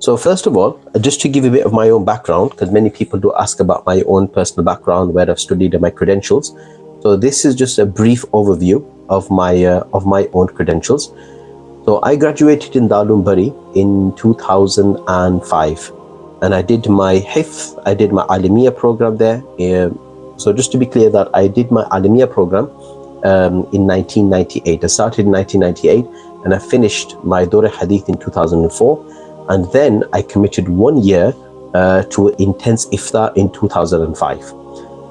So first of all, just to give a bit of my own background, because many people do ask about my own personal background, where I've studied and my credentials. So this is just a brief overview of my own credentials. So I graduated in Darul Bari in 2005, and I did my Hifz, I did my Alamiya program there. So just to be clear, that I did my Alamiya program in 1998. I started in 1998, and I finished my Dawra Hadith in 2004. And then I committed 1 year to intense iftar in 2005.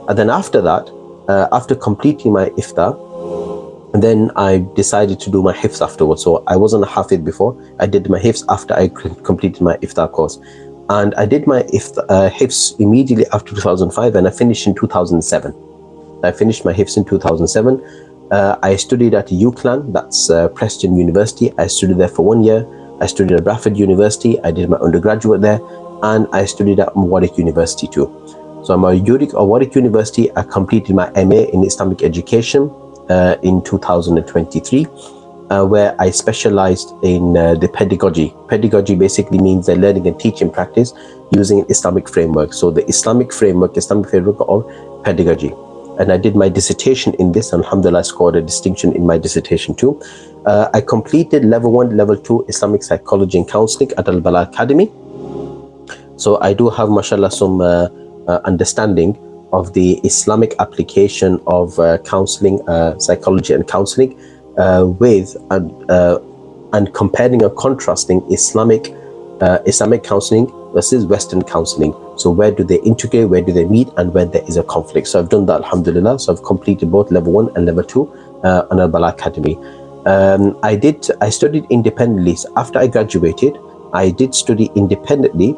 And then after that, after completing my iftar, then I decided to do my hifz afterwards. So I wasn't a hafid before. I did my hifz after I completed my iftar course. And I did my hifz immediately after 2005, and I finished in 2007. I finished my hifz in 2007. I studied at UCLan, that's Preston University. I studied there for 1 year. I studied at Bradford University. I did my undergraduate there, and I studied at Warwick University too. So I'm at Warwick University. I completed my MA in Islamic Education in 2023, where I specialized in the pedagogy. Pedagogy basically means the learning and teaching practice using an Islamic framework. So the Islamic framework of pedagogy. And I did my dissertation in this, and alhamdulillah, I scored a distinction in my dissertation too. I completed level 1, level 2 Islamic psychology and counseling at Al Bala Academy. So I do have, mashallah, some understanding of the Islamic application of counseling, psychology and counseling, with and comparing and contrasting Islamic counseling versus Western counseling. So where do they integrate, where do they meet, and where there is a conflict. So I've done that, alhamdulillah. So I've completed both level 1 and level 2 on Al Bala Academy. I studied independently. So after I graduated, I did study independently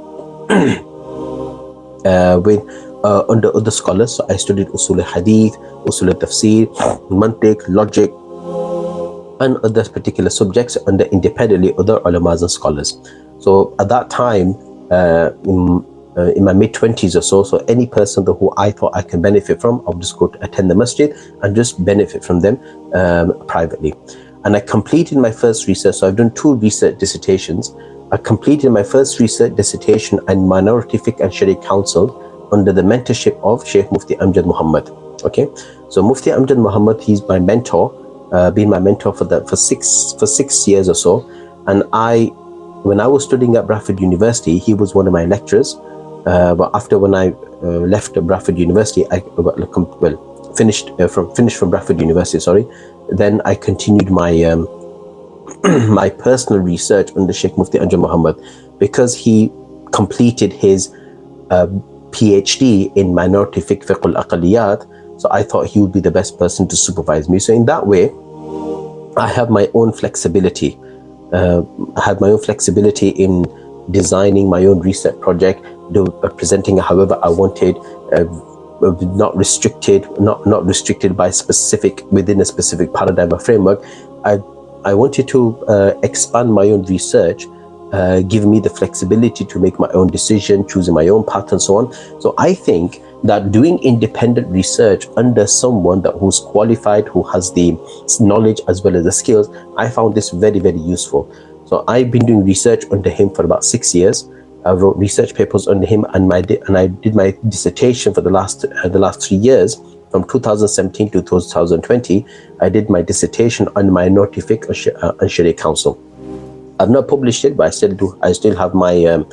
with under other scholars. So I studied Usul al-Hadith, Usul al-Tafsir, Mantiq, Logic, and other particular subjects under independently other ulamas and scholars. So at that time, in my mid-20s or so, any person who I thought I can benefit from, I'll just go to attend the masjid and just benefit from them privately. And I completed my first research. So I've done 2 research dissertations. I completed my first research dissertation in Minority Fiqh and Sharia Council under the mentorship of Sheikh Mufti Amjad Muhammad. Okay, so Mufti Amjad Muhammad, he's my mentor, been my mentor for 6 years or so. And when I was studying at Bradford University, he was one of my lecturers. But after when I left Bradford University, I finished from Bradford University. Sorry, then I continued my my personal research under Sheikh Mufti Amjad Muhammad, because he completed his PhD in Minority Fiqh al-Aqaliyat. So I thought he would be the best person to supervise me. So in that way, I have my own flexibility. I had my own flexibility in designing my own research project, presenting it however I wanted, not restricted by within a specific paradigm or framework. I wanted to expand my own research, give me the flexibility to make my own decision, choosing my own path and so on. So I think that doing independent research under someone who's qualified, who has the knowledge as well as the skills, I found this very, very useful. So I've been doing research under him for about 6 years. I wrote research papers under him, and I did my dissertation for the last 3 years. From 2017 to 2020, I did my dissertation on Minority Fiqh and Sharia Council. I've not published it, but I still have my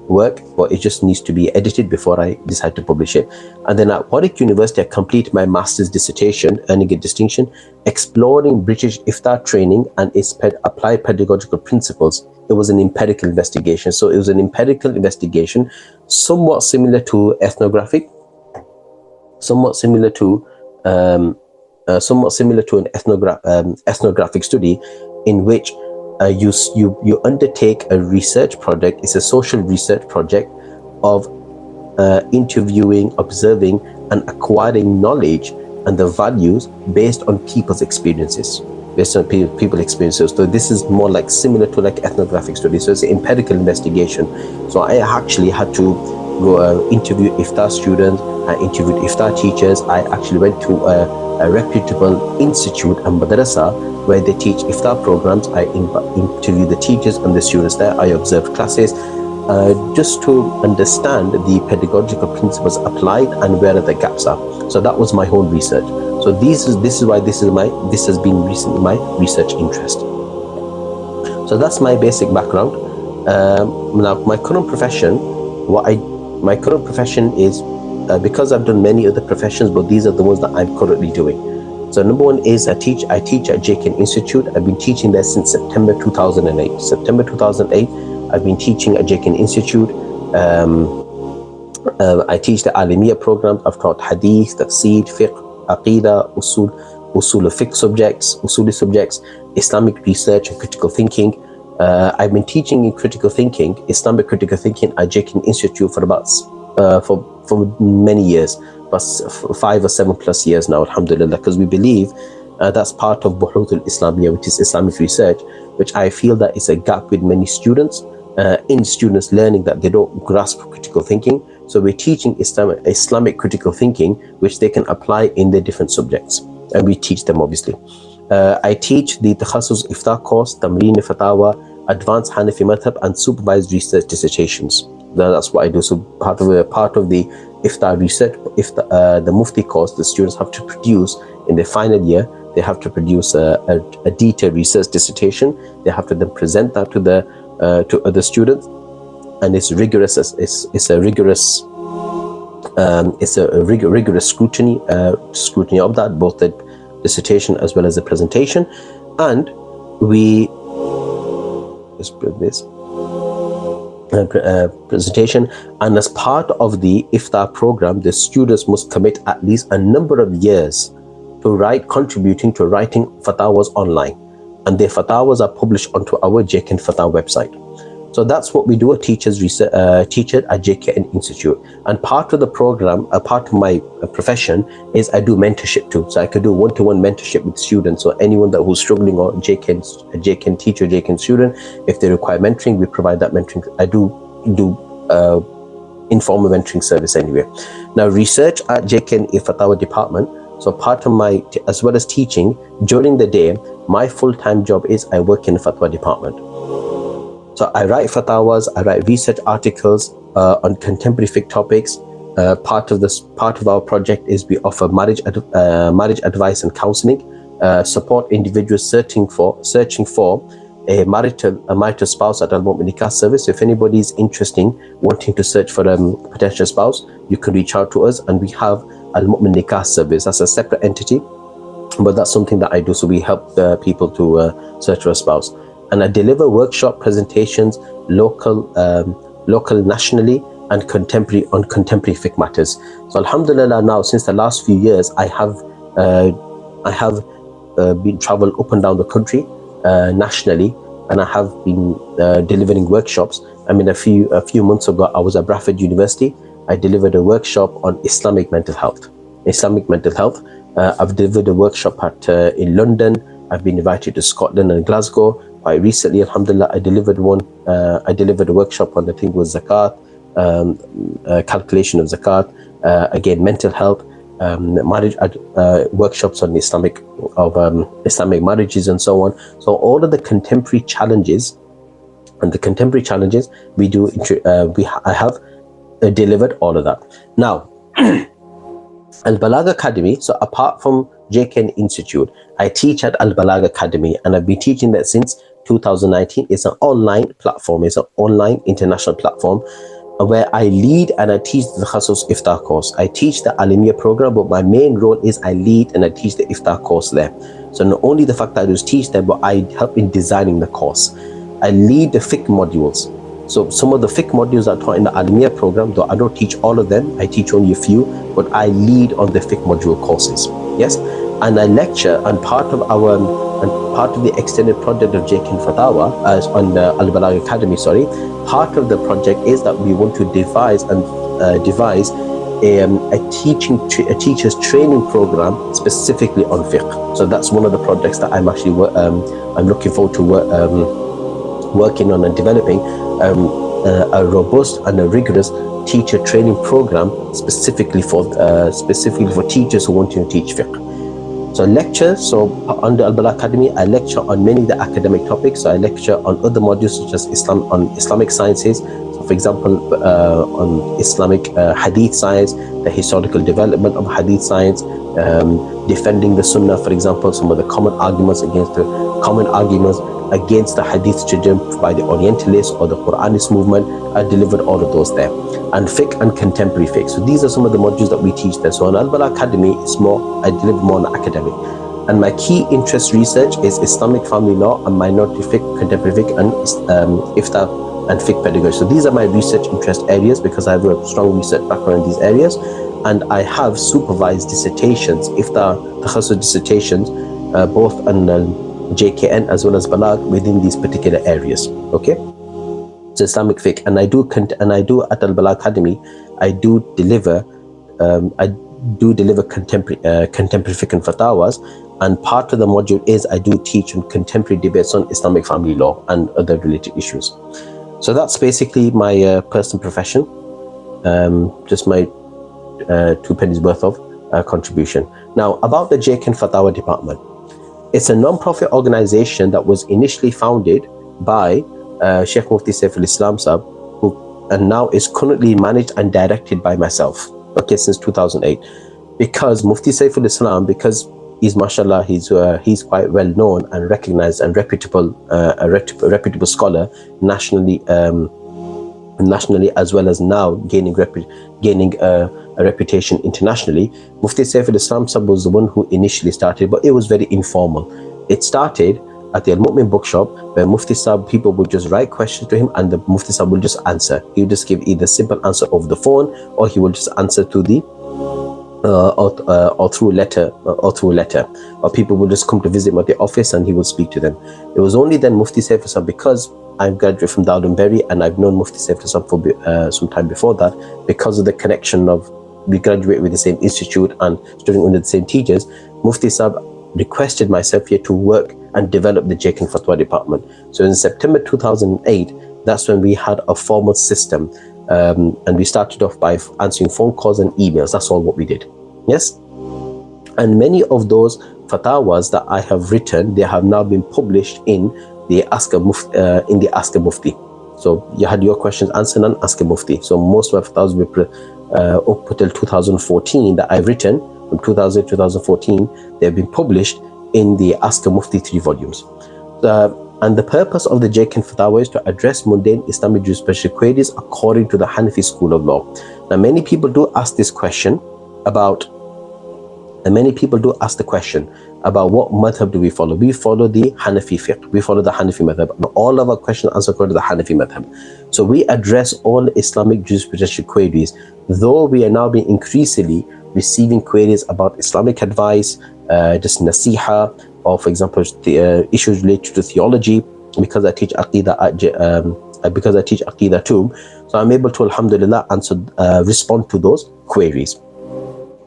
work, but it just needs to be edited before I decide to publish it. And then at Warwick University, I completed my master's dissertation, earning a distinction, exploring British iftar training and its applied pedagogical principles. It was an empirical investigation. So it was an empirical investigation, somewhat similar to ethnographic, somewhat similar to an ethnographic study, in which you undertake a research project. It's a social research project of interviewing, observing, and acquiring knowledge and the values based on people's experiences. So this is more like similar to like ethnographic studies. So it's an empirical investigation. So I actually had to go interview iftar students. I interviewed iftar teachers. I actually went to a reputable institute and madrasa where they teach iftar programs. I interviewed the teachers and the students there. I observed classes. just to understand the pedagogical principles applied and where the gaps are. So that was my whole research. So this is why this has been recently my research interest. So that's my basic background. Now my current profession, my current profession is because I've done many other professions, but these are the ones that I'm currently doing. So number one is I teach at JKN Institute. I've been teaching there since September 2008. September 2008, I've been teaching at JKN Institute. I teach the Alimiya program. I've taught Hadith, Tafsir, Fiqh, Aqidah, Usul of Fiqh subjects, Usuli subjects, Islamic research and critical thinking. I've been teaching in critical thinking, Islamic critical thinking at JKN Institute for about for many years, but 5 or 7 plus years now, alhamdulillah, because we believe that's part of Buhuth al-Islamiyya, which is Islamic research, which I feel that is a gap with many students, in students learning that they don't grasp critical thinking. So we're teaching Islamic critical thinking, which they can apply in their different subjects, and we teach them obviously. I teach the Takhasus Iftar course, Tamreen Fatawa, Advanced Hanafi Madhab, and Supervised Research Dissertations. That's what I do. So part of the Iftar research, the Mufti course, the students have to produce in their final year. They have to produce a detailed research dissertation. They have to then present that to other students, and it's rigorous. It's a rigorous scrutiny of that, both the dissertation as well as the presentation. And we presentation, and as part of the Iftar program, the students must commit at least a number of years to contributing to writing fatwas online, and their fatwas are published onto our JKN Fatawa website. So that's what we do, a teacher at JKN Institute. And part of the program, a part of my profession, is I do mentorship too. So I could do one-to-one mentorship with students. So anyone who's struggling, or JKN teacher, JKN student, if they require mentoring, we provide that mentoring. I do informal mentoring service anyway. Now, research at JKN Fatawa department. So part of as well as teaching, during the day, my full-time job is I work in the Fatwa department. So I write fatwas, I write research articles on contemporary fiqh topics. Part of our project is we offer marriage advice and counselling, support individuals searching for a marital spouse at Al-Mu'min Nikah service. So if anybody is interested, wanting to search for a potential spouse, you can reach out to us, and we have Al-Mu'min Nikah service. That's a separate entity, but that's something that I do. So we help people to search for a spouse. And I deliver workshop presentations local, nationally, and contemporary fiqh matters. So alhamdulillah, now since the last few years, I have been traveled up and down the country nationally, and I have been delivering workshops. I mean, a few months ago, I was at Bradford University. I delivered a workshop on Islamic mental health. I've delivered a workshop in London. I've been invited to Scotland and Glasgow. Quite recently, alhamdulillah, I delivered a workshop on, I think it was zakat, calculation of zakat, again, mental health, marriage, workshops on Islamic marriages and so on. So all of the contemporary challenges, we do, I have delivered all of that. Now, Al-Balagh Academy, so apart from JKN Institute, I teach at Al-Balagh Academy, and I've been teaching that since 2019. It's an online platform, it's an online international platform where I lead and I teach the Takhasus Iftar course. I teach the Alimiya program, but my main role is I lead and I teach the Iftar course there. So not only the fact that I just teach them, but I help in designing the course. I lead the fiqh modules. So some of the fiqh modules are taught in the Alimiya program, though I don't teach all of them, I teach only a few, but I lead on the fiqh module courses. Yes, and I lecture, and part of the extended project of JKN Fatawa on the Al-Balagh Academy, part of the project is that we want to devise a teacher's training program specifically on fiqh. So that's one of the projects that I'm actually I'm looking forward to working on and developing a robust and a rigorous teacher training program specifically for teachers who want to teach fiqh. So under Al-Balagh Academy, I lecture on many of the academic topics. So I lecture on other modules such as Islamic sciences, for example, on Islamic Hadith science, the historical development of Hadith science, defending the Sunnah, for example, some of the common arguments against the Hadith tradition by the Orientalists or the Quranist movement. I delivered all of those there. And fiqh and contemporary fiqh. So these are some of the modules that we teach there. So on Al-Bala Academy, I deliver more on academic. And my key interest research is Islamic family law and minority fiqh, contemporary fiqh, and iftar and fiqh pedagogy. So these are my research interest areas because I have a strong research background in these areas. And I have supervised dissertations, iftar, takhasus dissertations, both on JKN as well as Balag within these particular areas. Okay, so Islamic fiqh, and I do at Al Balag Academy. I do deliver contemporary fiqh and fatawas, and part of the module is I do teach on contemporary debates on Islamic family law and other related issues. So that's basically my personal profession, just my 2 pennies worth of contribution. Now about the JKN Fatawa department. It's a non-profit organization that was initially founded by Sheikh Mufti Saiful Islam Sahab, and now is currently managed and directed by myself. Okay, since 2008, because Mufti Saiful Islam, because he's mashallah, he's quite well known and recognized and reputable, a reputable scholar nationally, as well as now gaining a reputation internationally. Mufti Saiful Islam Sahab was the one who initially started, but it was very informal. It started at the Al-Mu'min bookshop, where Mufti Sahab, people would just write questions to him and the Mufti Sahab will just answer. He would just give either simple answer over the phone, or he will just answer to the or through a letter, or people would just come to visit him at the office and he would speak to them. It was only then Mufti Saiful Sahab, because I'm graduate from Dowden Berry and I've known Mufti Saiful Sahab for some time before that, because of the connection of we graduate with the same institute and studying under the same teachers. Mufti Sahab requested myself here to work and develop the JKN Fatwa department. So in September 2008, that's when we had a formal system, and we started off by answering phone calls and emails. That's all what we did. Yes, and many of those fatawas that I have written, they have now been published in the Ask a Mufti. So you had your questions answered on Ask a Mufti. So most of my fatawas were up until 2014 that I've written. From 2000 to 2014, they've been published in the Ask a Mufti 3 volumes. And the purpose of the JKN Fatawa is to address mundane Islamic jurisprudential queries according to the Hanafi school of law. Now, many people do ask this question about, what madhab do we follow? We follow the Hanafi fiqh. We follow the Hanafi madhab. And all of our questions answered according to the Hanafi madhab. So we address all Islamic jurisprudential queries, though we are now being increasingly receiving queries about Islamic advice, just nasiha, or for example, the issues related to theology, because I teach Aqidah too. So I'm able to, alhamdulillah, respond to those queries.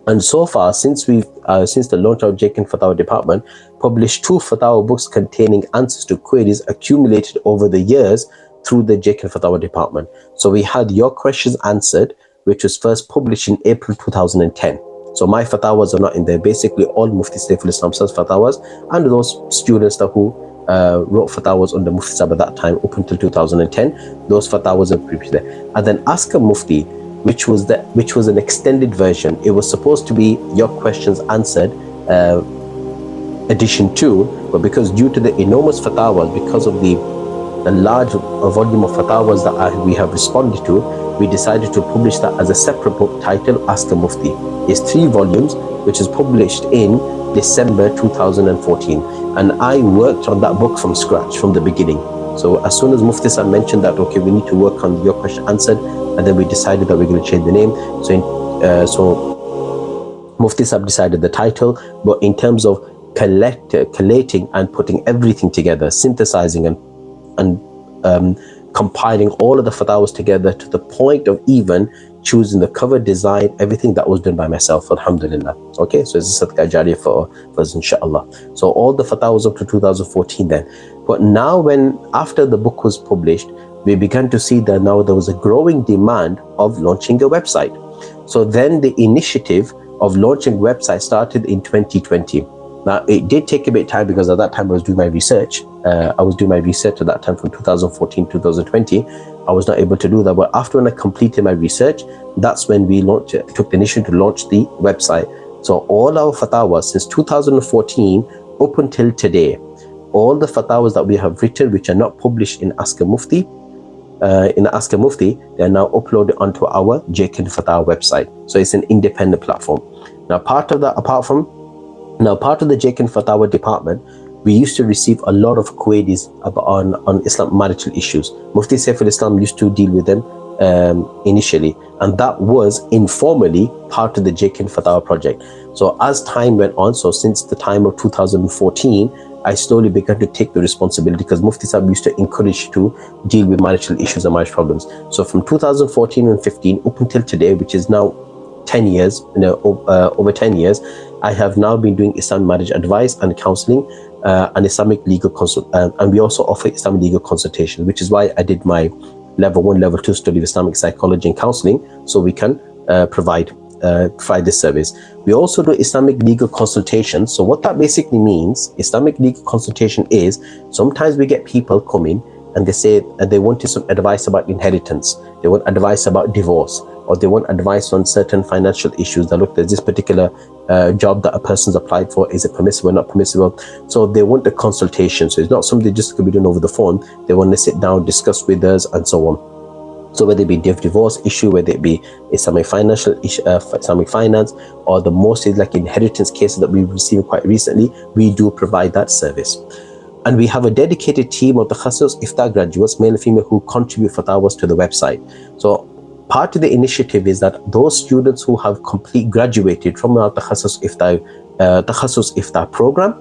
And so far, since the launch of JKN Fatawa department, published 2 Fatawa books containing answers to queries accumulated over the years through the JKN Fatawa department. So we had Your Questions Answered, which was first published in April 2010. So my fatawas are not in there. Basically, all Mufti Saiful Islam Sahib's fatawas and those students who wrote fatawas under Mufti Sahib at that time up until 2010, those fatawas are prepared there. And then Ask a Mufti, which was an extended version. It was supposed to be Your Questions Answered edition 2, but because due to the enormous fatawas, because of the large volume of fatawas that we have responded to, we decided to publish that as a separate book titled Ask a Mufti. It's 3 volumes, which is published in December 2014. And I worked on that book from scratch, from the beginning. So as soon as Mufti Sahib mentioned that, okay, we need to work on Your Question Answered, and then we decided that we're going to change the name. So Mufti Sahib decided the title, but in terms of collating and putting everything together, synthesizing and compiling all of the fatawas together to the point of even choosing the cover design, everything that was done by myself, alhamdulillah. Okay, so it's a sadaqah jariyah for us, inshallah. So all the fatawas up to 2014 then. But now after the book was published, we began to see that now there was a growing demand of launching a website. So then the initiative of launching a website started in 2020. Now, it did take a bit of time because at that time I was doing my research. I was doing my research at that time from 2014 2020. I was not able to do that, but after when I completed my research, that's when we took the initiative to launch the website. So all our fatawas since 2014 up until today, all the fatawas that we have written which are not published in Ask a Mufti, they are now uploaded onto our JKN Fatawa website. So it's an independent platform. Now, part of the JKN Fatawa department, we used to receive a lot of queries on Islam marital issues. Mufti Saiful Islam used to deal with them initially, and that was informally part of the JKN Fatawa project. So as time went on, so since the time of 2014, I slowly began to take the responsibility because Mufti Sahib used to encourage to deal with marital issues and marriage problems. So from 2014 and 15 up until today, which is now 10 years, over 10 years, I have now been doing Islamic marriage advice and counseling and Islamic legal consult, and we also offer Islamic legal consultation, which is why I did my level 1, level 2 study of Islamic psychology and counseling, so we can provide this service. We also do Islamic legal consultation. So what that basically means, Islamic legal consultation is, sometimes we get people come in and they say they wanted some advice about inheritance, they want advice about divorce, or they want advice on certain financial issues. That look, there's this particular job that a person's applied for, is it permissible or not permissible? So they want a consultation. So it's not something just could be done over the phone. They want to sit down, discuss with us, and so on. So whether it be divorce issue, whether it be Islamic financial issue, Islamic finance, or the most is like inheritance cases that we've received quite recently, we do provide that service. And we have a dedicated team of the Takhasus Iftar graduates, male and female, who contribute fatawas to the website. So part of the initiative is that those students who have graduated from our Takhasus Iftar program,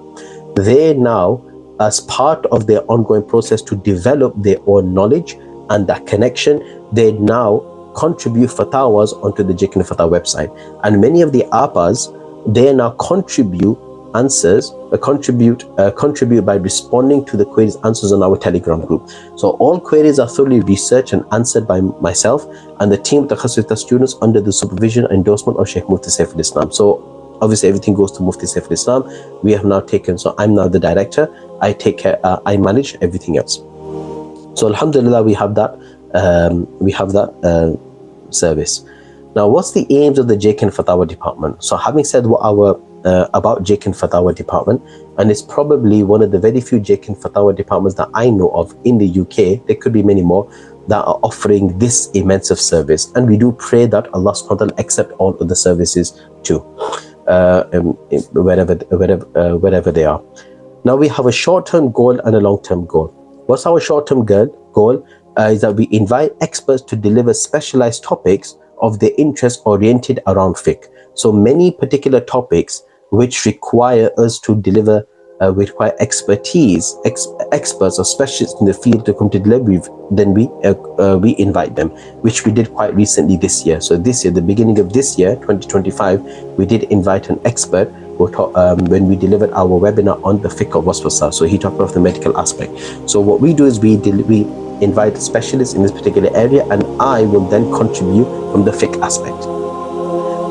they now, as part of their ongoing process to develop their own knowledge and that connection, they now contribute fatawas onto the JKN Fatawa website. And many of the APAs, they now contribute answers, contribute by responding to the queries answers on our Telegram group. So all queries are thoroughly researched and answered by myself and the team of the Takhasus students under the supervision and endorsement of Sheikh Mufti Saiful Islam. So obviously everything goes to Mufti Saiful Islam. We have now taken, so I'm now the director. I take care, I manage everything else. So alhamdulillah, we have that service. Now, what's the aims of the JKN Fatawa department? So having said what about JKN Fatawa department, and it's probably one of the very few JKN Fatawa departments that I know of in the UK, there could be many more, that are offering this immense of service. And we do pray that Allah subhanahu wa ta'ala accept all of the services too, wherever they are. Now we have a short-term goal and a long-term goal. What's our short-term goal? Is that we invite experts to deliver specialized topics of their interest oriented around fiqh. So many particular topics which require us to deliver, require expertise, experts or specialists in the field to come to deliver, then we invite them, which we did quite recently this year. So this year, the beginning of this year, 2025, we did invite an expert when we delivered our webinar on the fiqh of waswasa. So he talked about the medical aspect. So what we do is we invite specialists in this particular area, and I will then contribute from the fiqh aspect.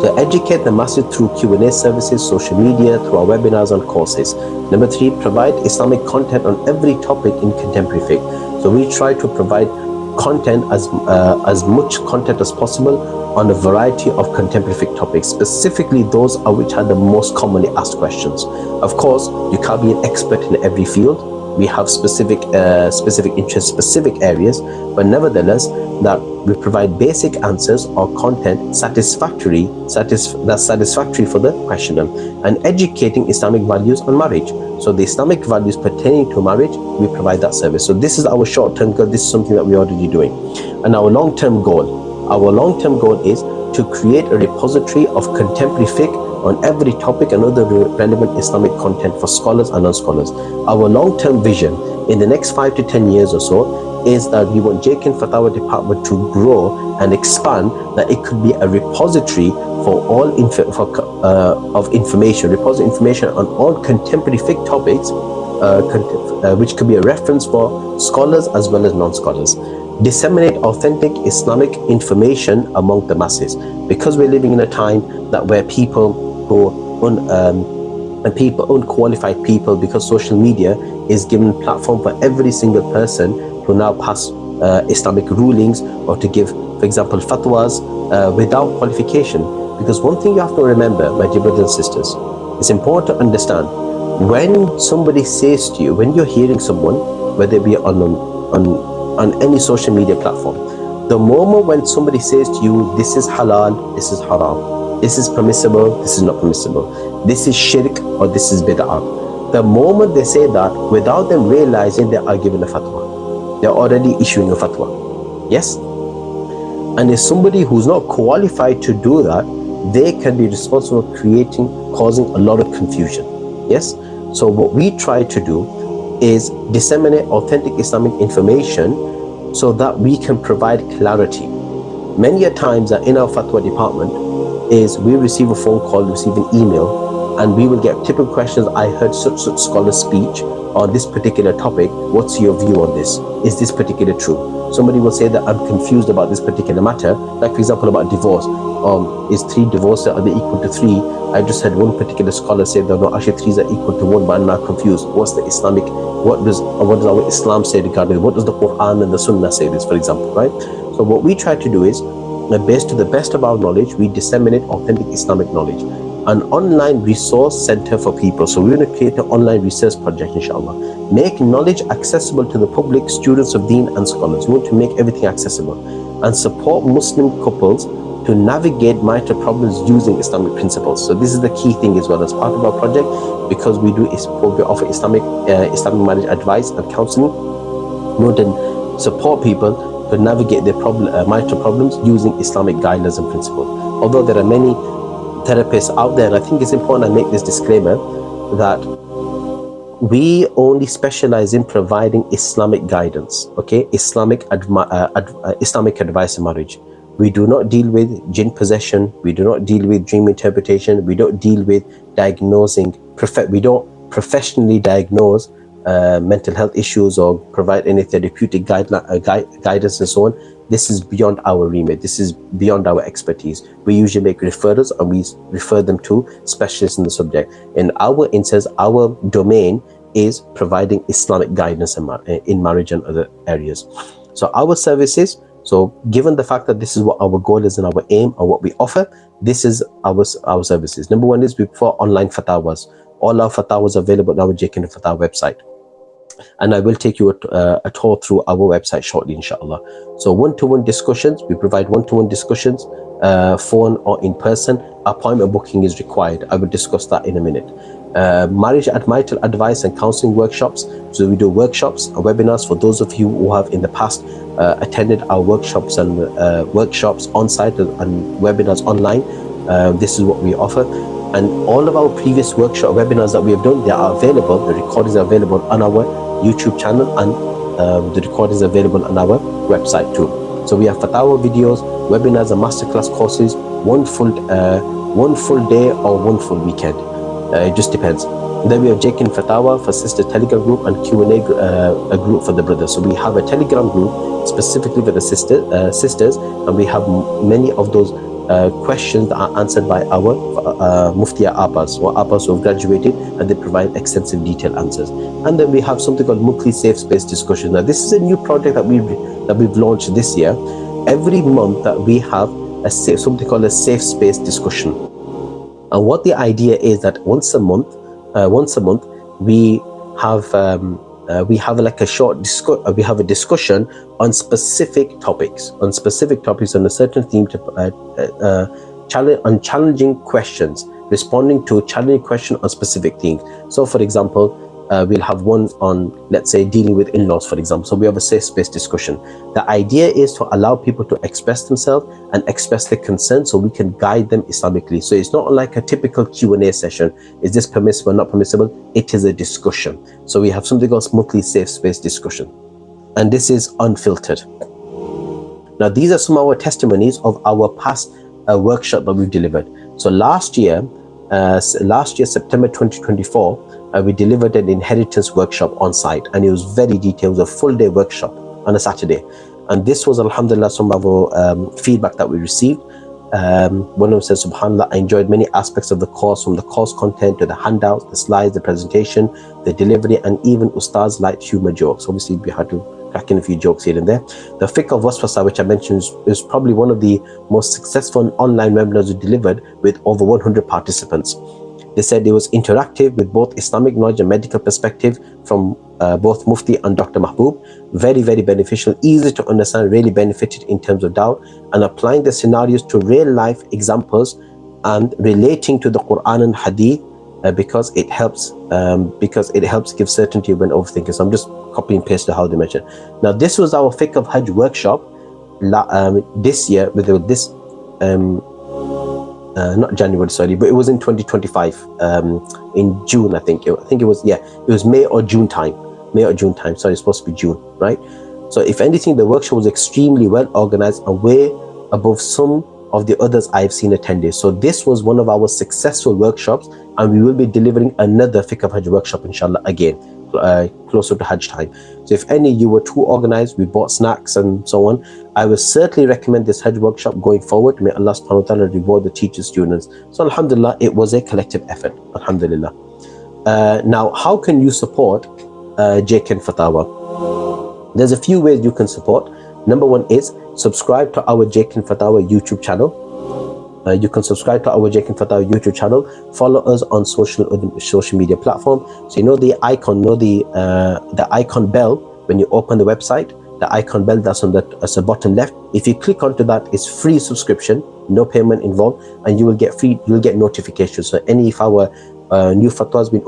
So educate the masses through Q&A services, social media, through our webinars and courses. Number 3, provide Islamic content on every topic in contemporary fiqh. So we try to provide content, as much content as possible on a variety of contemporary fiqh topics, specifically those which are the most commonly asked questions. Of course, you can't be an expert in every field. We have specific interests, specific areas, but nevertheless, that we provide basic answers or content that's satisfactory for the questioner, and educating Islamic values on marriage. So the Islamic values pertaining to marriage, we provide that service. So this is our short-term goal. This is something that we're already doing. And our long-term goal is to create a repository of contemporary fiqh on every topic and other relevant Islamic content for scholars and non-scholars. Our long-term vision in the next 5 to 10 years or so is that we want JKN Fatawa department to grow and expand, that it could be a repository for all information on all contemporary fiqh topics, which could be a reference for scholars as well as non-scholars. Disseminate authentic Islamic information among the masses, because we're living in a time that where people who and people, unqualified people, because social media is given platform for every single person to now pass Islamic rulings or to give, for example, fatwas without qualification. Because one thing you have to remember, my dear brothers and sisters, it's important to understand, when somebody says to you, when you're hearing someone, whether it be on any social media platform, the moment when somebody says to you, this is halal, this is haram, this is permissible, this is not permissible, this is shirk or this is bid'ah, the moment they say that, without them realizing, they are giving a fatwa. They're already issuing a fatwa. Yes? And if somebody who's not qualified to do that, they can be responsible for causing a lot of confusion. Yes? So what we try to do is disseminate authentic Islamic information so that we can provide clarity. Many a times in our fatwa department is we receive a phone call, receive an email, and we will get typical questions. I heard such scholar's speech on this particular topic. What's your view on this? Is this particular true? Somebody will say that I'm confused about this particular matter, like for example about divorce. Is 3 divorces, are they equal to 3? I just had one particular scholar say that no, actually 3s are equal to 1, but I'm not confused. What's the Islamic, what does our Islam say regarding it? What does the Quran and the Sunnah say this, for example, right? So what we try to do is, based to the best of our knowledge, we disseminate authentic Islamic knowledge. An online resource center for people. So we're going to create an online research project, inshallah. Make knowledge accessible to the public, students of deen and scholars. We want to make everything accessible and support Muslim couples to navigate marital problems using Islamic principles. So this is the key thing as well as part of our project, because we offer Islamic marriage advice and counseling. We want to support people to navigate their marital problems using Islamic guidelines and principles. Although there are many therapists out there, and I think it's important I make this disclaimer that we only specialize in providing Islamic guidance, okay? Islamic advice in marriage. We do not deal with jinn possession. We do not deal with dream interpretation. We don't deal with diagnosing. We don't professionally diagnose mental health issues or provide any therapeutic guidance and so on. This is beyond our remit. This is beyond our expertise. We usually make referrals and we refer them to specialists in the subject. In our instance, our domain is providing Islamic guidance in marriage and other areas. So our services, so given the fact that this is what our goal is and our aim and what we offer, this is our services. Number one is we offer online fatawas. All our fatawas are available on our JKN Fatawa website. And I will take you a tour through our website shortly, inshallah. So one-to-one discussions, we provide one-to-one discussions, phone or in person. Appointment booking is required. I will discuss that in a minute. Marriage and marital advice and counseling workshops. So we do workshops and webinars for those of you who have in the past attended our workshops and workshops on site and webinars online. This is what we offer. And all of our previous workshop webinars that we have done, they are available. The recordings are available on our YouTube channel, and the recordings are available on our website too. So we have Fatawa videos, webinars and masterclass courses, one full day or one full weekend. It just depends. And then we have JKN Fatawa for sister Telegram group and Q&A a group for the brothers. So we have a Telegram group specifically for the sisters, and we have many of those questions that are answered by our Muftiya Abbas or Abbas who have graduated, and they provide extensive detailed answers. And then we have something called monthly safe space discussion. Now this is a new project that we've launched this year. Every month that we have something called a safe space discussion. And what the idea is that once a month we have like a short discussion on specific topics on a certain theme to challenging questions, responding to challenging questions on specific themes. So for example, we'll have one on, let's say, dealing with in-laws, for example. So we have a safe space discussion. The idea is to allow people to express themselves and express their concern so we can guide them Islamically. So it's not like a typical Q&A session. Is this permissible, not permissible? It is a discussion. So we have something called monthly safe space discussion. And this is unfiltered. Now, these are some of our testimonies of our past workshop that we've delivered. So last year, September 2024, we delivered an inheritance workshop on site, and it was very detailed. It was a full day workshop on a Saturday. And this was, alhamdulillah, some of our feedback that we received. One of them says, SubhanAllah, I enjoyed many aspects of the course, from the course content to the handouts, the slides, the presentation, the delivery, and even Ustaz liked humor jokes. Obviously, we had to crack in a few jokes here and there. The Fiqh of Waswasa, which I mentioned, is probably one of the most successful online webinars we delivered, with over 100 participants. They said it was interactive with both Islamic knowledge and medical perspective from both Mufti and Dr. Mahbub. Very, very beneficial, easy to understand, really benefited in terms of doubt, and applying the scenarios to real life examples and relating to the Quran and Hadith, because it helps give certainty when overthinking. So I'm just copy and paste how they mentioned. Now this was our Fiqh of Hajj workshop this year, with this not January, sorry, but it was in 2025, in June, I think it was May or June time. Sorry, it's supposed to be June, right? So if anything, the workshop was extremely well organized and way above some of the others I've seen attended. So this was one of our successful workshops, and we will be delivering another Fiqh of Hajj workshop, inshallah, again, closer to Hajj time. So if any you were too organized, we bought snacks and so on, I would certainly recommend this Hajj workshop going forward. May Allah subhanahu wa ta'ala reward the teachers, students. So alhamdulillah, it was a collective effort, alhamdulillah. Now, how can you support JKN Fatawa? There's a few ways you can support. Number one is subscribe to our JKN Fatawa YouTube channel. You can subscribe to our JKN Fatawa YouTube channel. Follow us on social media platform. So you know the icon, the icon bell when you open the website. The icon bell that's on the bottom left. If you click onto that, it's free subscription, no payment involved, and you will get notifications. So any if our new fatwa has been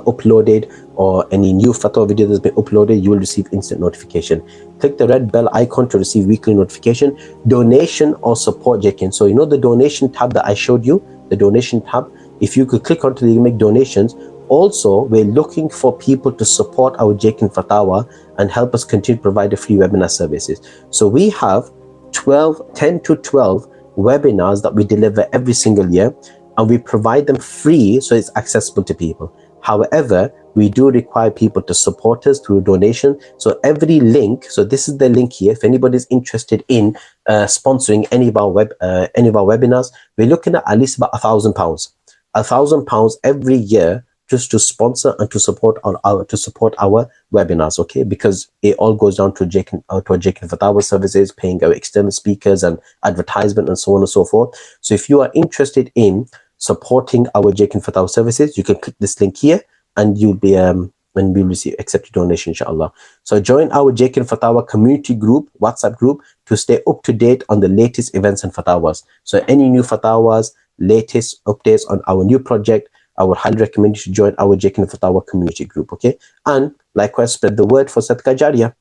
uploaded, or any new fatwa video that's been uploaded, you will receive instant notification. Click the red bell icon to receive weekly notification. Donation or support JKN. So you know the donation tab that I showed you, the donation tab, if you could click onto it, you make donations. Also, we're looking for people to support our JKN Fatawa and help us continue to provide a free webinar services. So we have 10 to 12 webinars that we deliver every single year, and we provide them free, so it's accessible to people. However, we do require people to support us through donation. So every link, so this is the link here. If anybody's interested in sponsoring any of our webinars, we're looking at least about £1,000, £1,000 every year, just to sponsor and to support our webinars, okay? Because it all goes down to JKN Fatawa services, paying our external speakers and advertisement and so on and so forth. So if you are interested in supporting our JKN Fatawa services, you can click this link here, and you'll be we'll receive accepted donation, inshallah. So join our JKN Fatawa community group, WhatsApp group, to stay up to date on the latest events and fatawas. So any new fatawas, latest updates on our new project, I would highly recommend you to join our JKN Fatawa community group, okay? And likewise, spread the word for Sadaqah Jariyah.